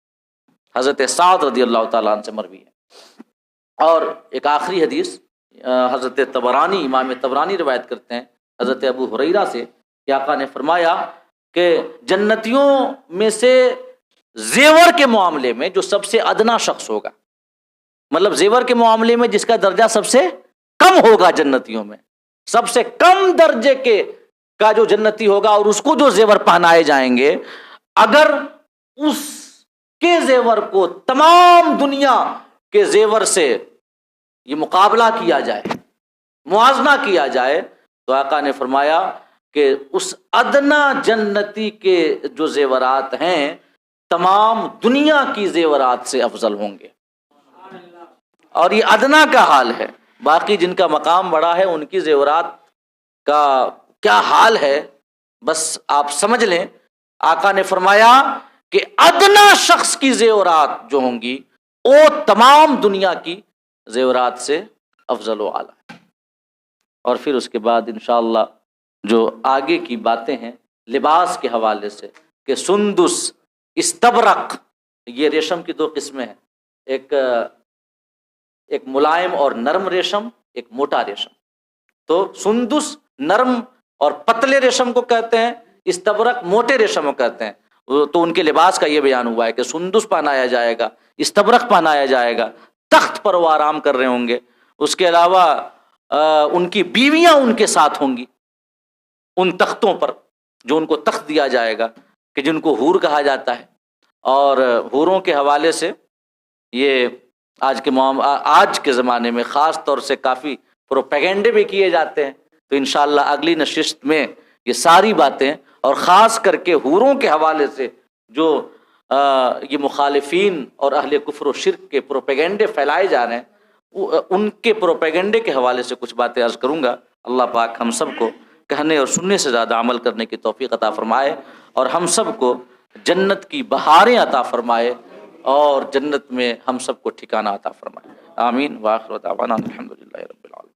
حضرت سعد رضی اللہ تعالیٰ عنہ سے مروی ہے۔ اور ایک آخری حدیث حضرت طبرانی، امام طبرانی روایت کرتے ہیں حضرت ابو ہریرہ سے کہ آقا نے فرمایا کہ جنتیوں میں سے زیور کے معاملے میں جو سب سے ادنا شخص ہوگا، مطلب زیور کے معاملے میں جس کا درجہ سب سے کم ہوگا، جنتیوں میں سب سے کم درجے کا جو جنتی ہوگا اور اس کو جو زیور پہنائے جائیں گے، اگر اس کے زیور کو تمام دنیا کے زیور سے یہ مقابلہ کیا جائے، موازنہ کیا جائے، تو آقا نے فرمایا کہ اس ادنا جنتی کے جو زیورات ہیں تمام دنیا کی زیورات سے افضل ہوں گے۔ اور یہ ادنا کا حال ہے، باقی جن کا مقام بڑا ہے ان کی زیورات کا کیا حال ہے بس آپ سمجھ لیں۔ آقا نے فرمایا کہ ادنا شخص کی زیورات جو ہوں گی وہ تمام دنیا کی زیورات سے افضل و اعلیٰ ہے۔ اور پھر اس کے بعد انشاءاللہ جو آگے کی باتیں ہیں لباس کے حوالے سے، کہ سندس، استبرق، یہ ریشم کی 2 قسمیں ہیں، ایک ملائم اور نرم ریشم، ایک موٹا ریشم۔ تو سندس نرم اور پتلے ریشم کو کہتے ہیں، استبرق موٹے ریشم کو کہتے ہیں۔ تو ان کے لباس کا یہ بیان ہوا ہے کہ سندس پہنایا جائے گا، استبرق پہنایا جائے گا، تخت پر وہ آرام کر رہے ہوں گے، اس کے علاوہ ان کی بیویاں ان کے ساتھ ہوں گی ان تختوں پر، جو ان کو تخت دیا جائے گا کہ جن کو حور کہا جاتا ہے۔ اور حوروں کے حوالے سے یہ آج کے زمانے میں خاص طور سے کافی پروپیگنڈے بھی کیے جاتے ہیں، تو انشاءاللہ اگلی نشست میں یہ ساری باتیں، اور خاص کر کے حوروں کے حوالے سے جو یہ مخالفین اور اہل کفر و شرک کے پروپیگنڈے پھیلائے جا رہے ہیں، ان کے پروپیگنڈے کے حوالے سے کچھ باتیں عرض کروں گا۔ اللہ پاک ہم سب کو کہنے اور سننے سے زیادہ عمل کرنے کی توفیق عطا فرمائے، اور ہم سب کو جنت کی بہاریں عطا فرمائے، اور جنت میں ہم سب کو ٹھکانہ عطا فرمائے۔ آمین۔ وآخر دعوانا الحمدللہ۔